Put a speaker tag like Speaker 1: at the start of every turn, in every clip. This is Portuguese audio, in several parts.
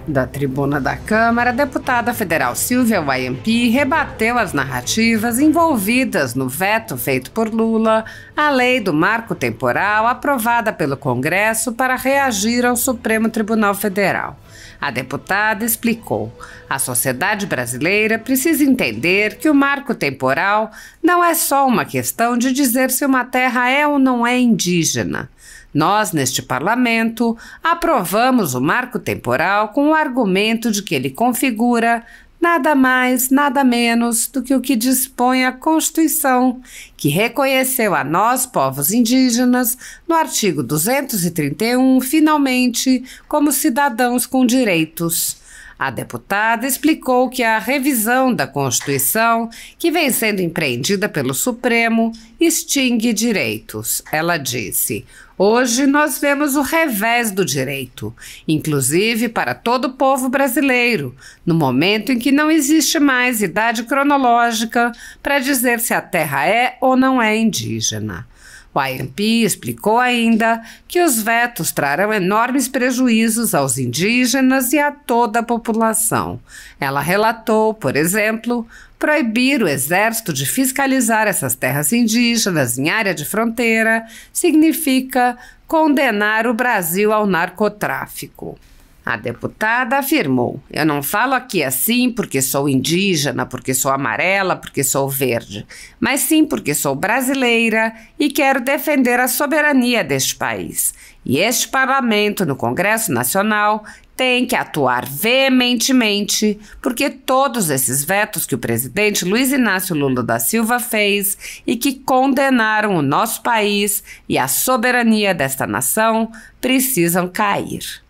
Speaker 1: Da tribuna da Câmara, a deputada federal Silvia Waiampi rebateu as narrativas envolvidas no veto feito por Lula à lei do marco temporal aprovada pelo Congresso para reagir ao Supremo Tribunal Federal. A deputada explicou: a sociedade brasileira precisa entender que o marco temporal não é só uma questão de dizer se uma terra é ou não é indígena. Nós, neste parlamento, aprovamos o marco temporal com o argumento de que ele configura nada mais, nada menos do que o que dispõe a Constituição, que reconheceu a nós, povos indígenas, no artigo 231, finalmente, como cidadãos com direitos. A deputada explicou que a revisão da Constituição, que vem sendo empreendida pelo Supremo, extingue direitos. Ela disse: hoje nós vemos o revés do direito, inclusive para todo o povo brasileiro, no momento em que não existe mais idade cronológica para dizer se a terra é ou não é indígena. Waiampi explicou ainda que os vetos trarão enormes prejuízos aos indígenas e a toda a população. Ela relatou, por exemplo, proibir o Exército de fiscalizar essas terras indígenas em área de fronteira significa condenar o Brasil ao narcotráfico. A deputada afirmou: eu não falo aqui assim porque sou indígena, porque sou amarela, porque sou verde, mas sim porque sou brasileira e quero defender a soberania deste país. E este parlamento, no Congresso Nacional, tem que atuar veementemente, porque todos esses vetos que o presidente Luiz Inácio Lula da Silva fez e que condenaram o nosso país e a soberania desta nação precisam cair.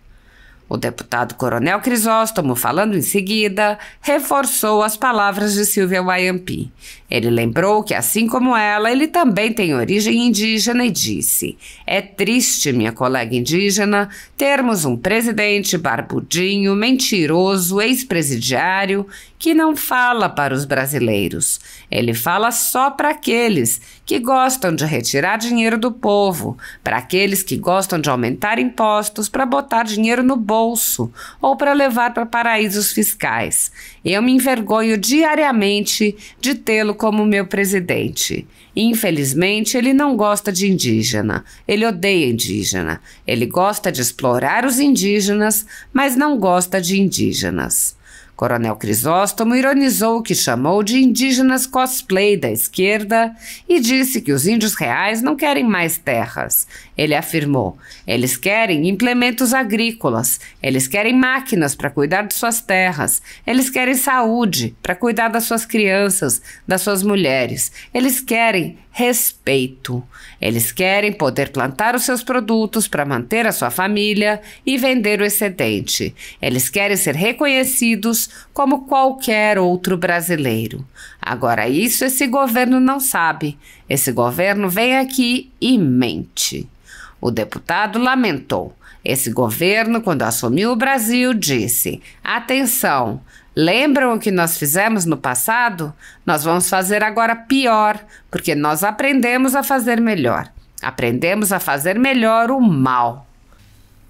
Speaker 1: O deputado Coronel Crisóstomo, falando em seguida, reforçou as palavras de Silvia Waiampi. Ele lembrou que, assim como ela, ele também tem origem indígena e disse: é triste, minha colega indígena, termos um presidente barbudinho, mentiroso, ex-presidiário, que não fala para os brasileiros. Ele fala só para aqueles que gostam de retirar dinheiro do povo, para aqueles que gostam de aumentar impostos para botar dinheiro no bolso ou para levar para paraísos fiscais. Eu me envergonho diariamente de tê-lo como meu presidente. Infelizmente, ele não gosta de indígena, ele odeia indígena, ele gosta de explorar os indígenas, mas não gosta de indígenas. Coronel Crisóstomo ironizou o que chamou de indígenas cosplay da esquerda e disse que os índios reais não querem mais terras. Ele afirmou: eles querem implementos agrícolas, eles querem máquinas para cuidar de suas terras, eles querem saúde para cuidar das suas crianças, das suas mulheres, eles querem respeito. Eles querem poder plantar os seus produtos para manter a sua família e vender o excedente. Eles querem ser reconhecidos como qualquer outro brasileiro. Agora, isso esse governo não sabe. Esse governo vem aqui e mente. O deputado lamentou. Esse governo, quando assumiu o Brasil, disse: atenção, lembram o que nós fizemos no passado? Nós vamos fazer agora pior, porque nós aprendemos a fazer melhor. Aprendemos a fazer melhor o mal.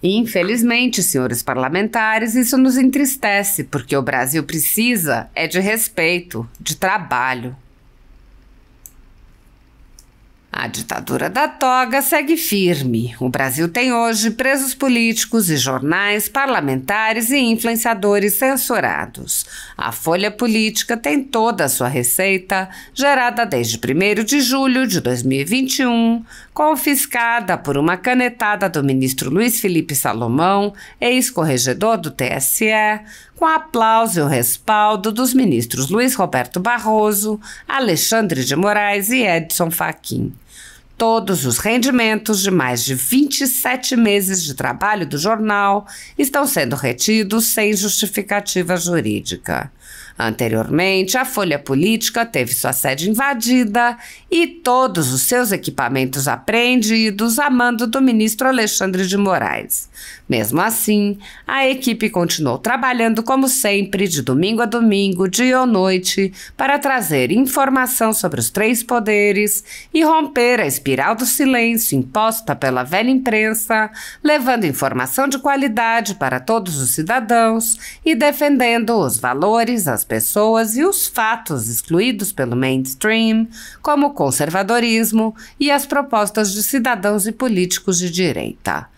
Speaker 1: Infelizmente, senhores parlamentares, isso nos entristece, porque o Brasil precisa de respeito, de trabalho. A ditadura da toga segue firme. O Brasil tem hoje presos políticos e jornais, parlamentares e influenciadores censurados. A Folha Política tem toda a sua receita, gerada desde 1º de julho de 2021, confiscada por uma canetada do ministro Luiz Felipe Salomão, ex-corregedor do TSE, com aplauso e o respaldo dos ministros Luiz Roberto Barroso, Alexandre de Moraes e Edson Fachin. Todos os rendimentos de mais de 27 meses de trabalho do jornal estão sendo retidos sem justificativa jurídica. Anteriormente, a Folha Política teve sua sede invadida e todos os seus equipamentos apreendidos a mando do ministro Alexandre de Moraes. Mesmo assim, a equipe continuou trabalhando como sempre, de domingo a domingo, dia ou noite, para trazer informação sobre os três poderes e romper a espiral do silêncio imposta pela velha imprensa, levando informação de qualidade para todos os cidadãos e defendendo os valores, as pessoas e os fatos excluídos pelo mainstream, como o conservadorismo e as propostas de cidadãos e políticos de direita.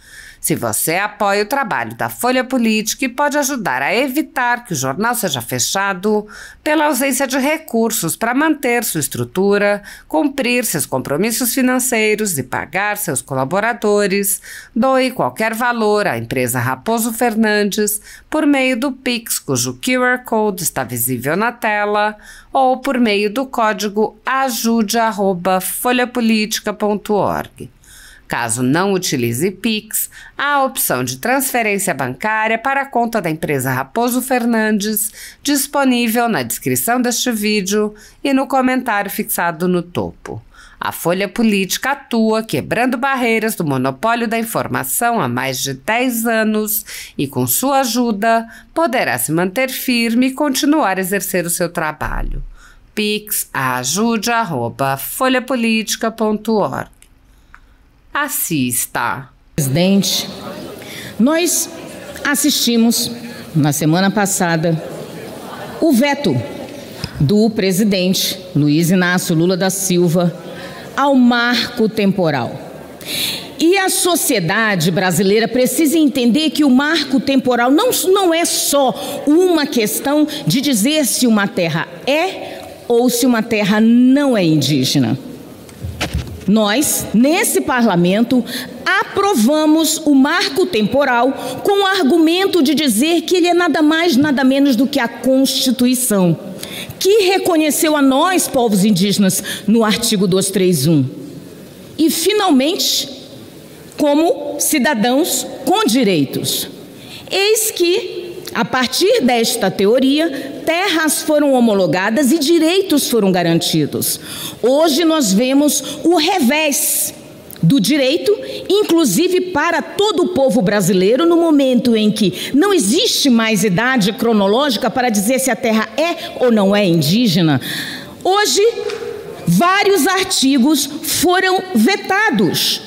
Speaker 1: Se você apoia o trabalho da Folha Política e pode ajudar a evitar que o jornal seja fechado pela ausência de recursos para manter sua estrutura, cumprir seus compromissos financeiros e pagar seus colaboradores, doe qualquer valor à empresa Raposo Fernandes por meio do Pix, cujo QR Code está visível na tela, ou por meio do código ajude@folhapolitica.org. Caso não utilize Pix, há a opção de transferência bancária para a conta da empresa Raposo Fernandes, disponível na descrição deste vídeo e no comentário fixado no topo. A Folha Política atua quebrando barreiras do monopólio da informação há mais de 10 anos e, com sua ajuda, poderá se manter firme e continuar a exercer o seu trabalho. Pix ajude@folhapolitica.org. Assista.
Speaker 2: Presidente, nós assistimos na semana passada o veto do presidente Luiz Inácio Lula da Silva ao marco temporal. E a sociedade brasileira precisa entender que o marco temporal não é só uma questão de dizer se uma terra é ou se uma terra não é indígena. Nós, nesse parlamento, aprovamos o marco temporal com o argumento de dizer que ele é nada mais, nada menos do que a Constituição, que reconheceu a nós, povos indígenas, no artigo 231. E, finalmente, como cidadãos com direitos. Eis que, a partir desta teoria, terras foram homologadas e direitos foram garantidos. Hoje nós vemos o revés do direito, inclusive para todo o povo brasileiro, no momento em que não existe mais idade cronológica para dizer se a terra é ou não é indígena. Hoje, vários artigos foram vetados.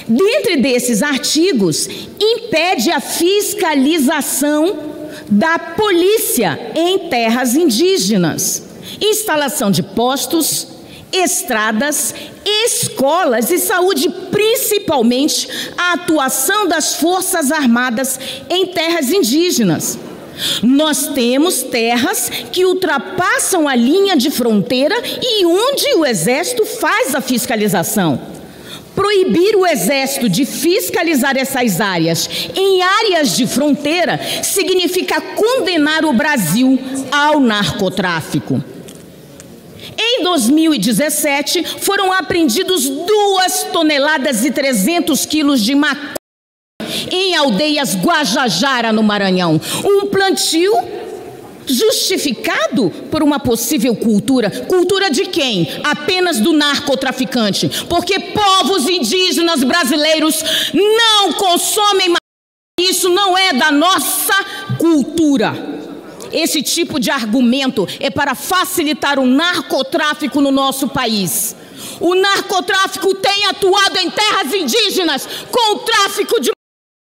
Speaker 2: Dentre desses artigos, impede a fiscalização da polícia em terras indígenas, instalação de postos, estradas, escolas e saúde, principalmente a atuação das Forças Armadas em terras indígenas. Nós temos terras que ultrapassam a linha de fronteira e onde o Exército faz a fiscalização. Proibir o Exército de fiscalizar essas áreas em áreas de fronteira significa condenar o Brasil ao narcotráfico. Em 2017, foram apreendidos 2 toneladas e 300 quilos de maconha em aldeias Guajajara, no Maranhão. Um plantio justificado por uma possível cultura. Cultura de quem? Apenas do narcotraficante. Porque povos indígenas brasileiros não consomem maconha. Isso não é da nossa cultura. Esse tipo de argumento é para facilitar o narcotráfico no nosso país. O narcotráfico tem atuado em terras indígenas com o tráfico de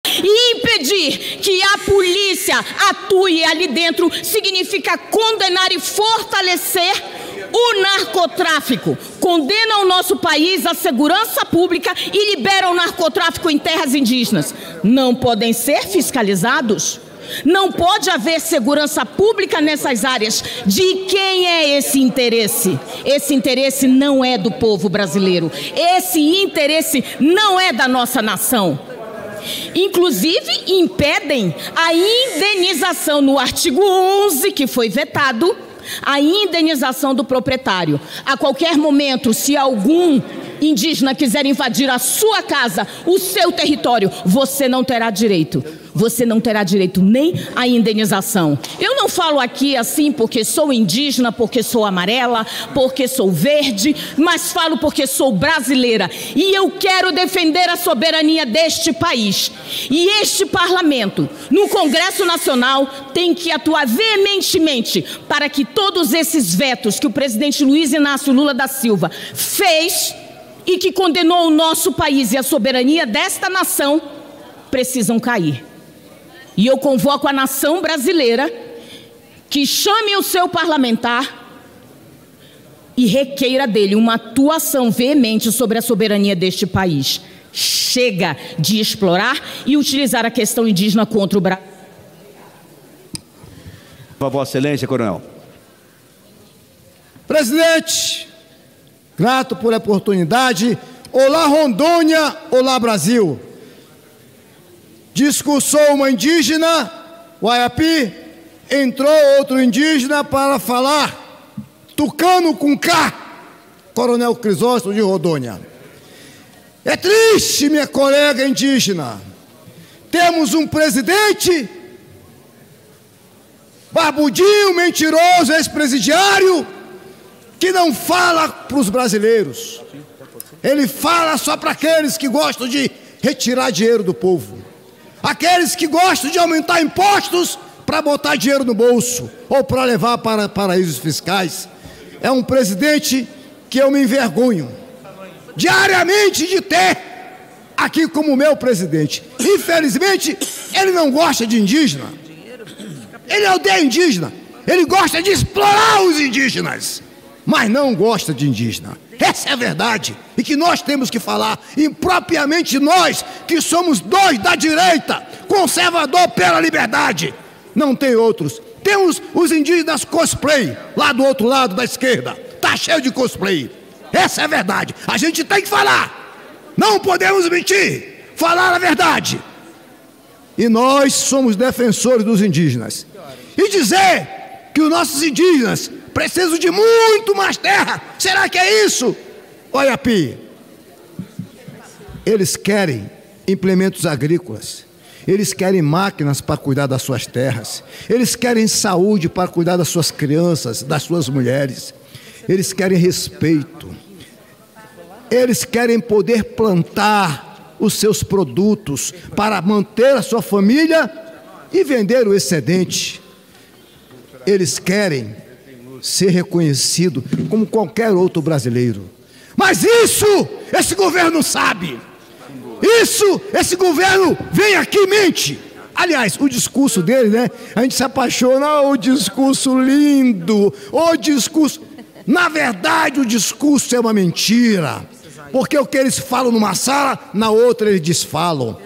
Speaker 2: e impedir que a polícia atue ali dentro significa condenar e fortalecer o narcotráfico. Condena o nosso país, a segurança pública e libera o narcotráfico em terras indígenas. Não podem ser fiscalizados? Não pode haver segurança pública nessas áreas. De quem é esse interesse? Esse interesse não é do povo brasileiro. Esse interesse não é da nossa nação. Inclusive, impedem a indenização no artigo 11, que foi vetado, a indenização do proprietário. A qualquer momento, se algum indígena quiser invadir a sua casa, o seu território, você não terá direito. você não terá direito nem à indenização. Eu não falo aqui assim porque sou indígena, porque sou amarela, porque sou verde, mas falo porque sou brasileira e eu quero defender a soberania deste país. E este parlamento, no Congresso Nacional, tem que atuar veementemente para que todos esses vetos que o presidente Luiz Inácio Lula da Silva fez e que condenou o nosso país e a soberania desta nação precisam cair. E eu convoco a nação brasileira que chame o seu parlamentar e requeira dele uma atuação veemente sobre a soberania deste país. Chega de explorar e utilizar a questão indígena contra o Brasil.
Speaker 3: Vossa Excelência, coronel.
Speaker 4: Presidente, grato por a oportunidade. Olá, Rondônia, olá, Brasil. Discursou uma indígena, o Ayapi, entrou outro indígena para falar, tucano com K, Coronel Crisóstomo de Rondônia. É triste, minha colega indígena, temos um presidente barbudinho, mentiroso, ex-presidiário, que não fala para os brasileiros. Ele fala só para aqueles que gostam de retirar dinheiro do povo. Aqueles que gostam de aumentar impostos para botar dinheiro no bolso ou para levar para paraísos fiscais. É um presidente que eu me envergonho diariamente de ter aqui como meu presidente. Infelizmente, ele não gosta de indígena. Ele odeia indígena. Ele gosta de explorar os indígenas, mas não gosta de indígena. Essa é a verdade, e que nós temos que falar, impropriamente nós, que somos dois da direita, conservador pela liberdade. Não tem outros. Temos os indígenas cosplay, lá do outro lado da esquerda. Tá cheio de cosplay. Essa é a verdade. A gente tem que falar. Não podemos mentir. Falar a verdade. E nós somos defensores dos indígenas. E dizer que os nossos indígenas precisam de muito mais terra. Será que é isso? Olha, Pi, eles querem implementos agrícolas. Eles querem máquinas para cuidar das suas terras. Eles querem saúde para cuidar das suas crianças, das suas mulheres. Eles querem respeito. Eles querem poder plantar os seus produtos para manter a sua família e vender o excedente. Eles querem ser reconhecido como qualquer outro brasileiro. Mas isso, esse governo sabe. Isso, esse governo vem aqui e mente. Aliás, o discurso dele, né? A gente se apaixona, o discurso lindo, o discurso... Na verdade, o discurso é uma mentira. Porque o que eles falam numa sala, na outra eles desfalam.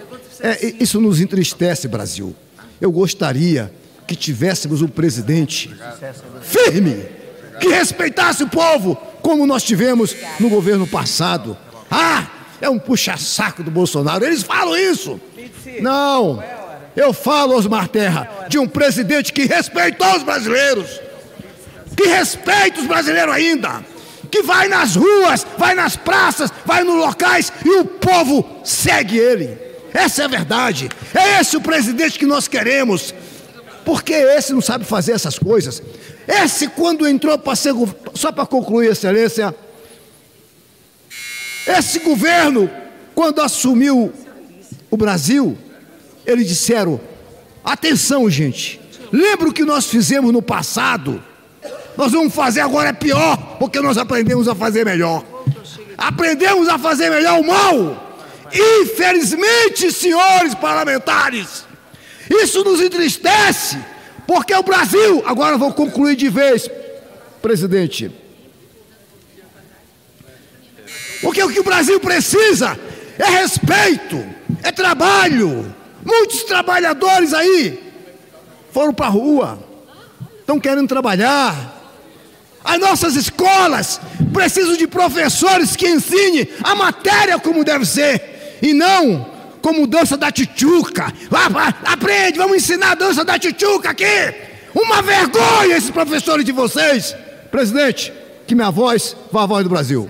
Speaker 4: Isso nos entristece, Brasil. Eu gostaria que tivéssemos um presidente firme, que respeitasse o povo, como nós tivemos no governo passado. É um puxa-saco do Bolsonaro. Eles falam isso. Não, eu falo, Osmar Terra, de um presidente que respeitou os brasileiros, que respeita os brasileiros ainda, que vai nas ruas, vai nas praças, vai nos locais e o povo segue ele. Essa é a verdade. É esse o presidente que nós queremos. Porque esse não sabe fazer essas coisas. Esse, quando entrou para ser... Só para concluir, Excelência, esse governo, quando assumiu o Brasil, eles disseram: atenção, gente, lembra o que nós fizemos no passado? Nós vamos fazer agora é pior, porque nós aprendemos a fazer melhor. Aprendemos a fazer melhor o mal. Infelizmente, senhores parlamentares, isso nos entristece, porque o Brasil... Agora vou concluir de vez, presidente. Porque o que o Brasil precisa é respeito, é trabalho. Muitos trabalhadores aí foram para a rua, estão querendo trabalhar. As nossas escolas precisam de professores que ensinem a matéria como deve ser, e não como dança da tchutchuca. Aprende, vamos ensinar a dança da tchutchuca aqui. Uma vergonha esses professores de vocês. Presidente, que minha voz vá à voz do Brasil.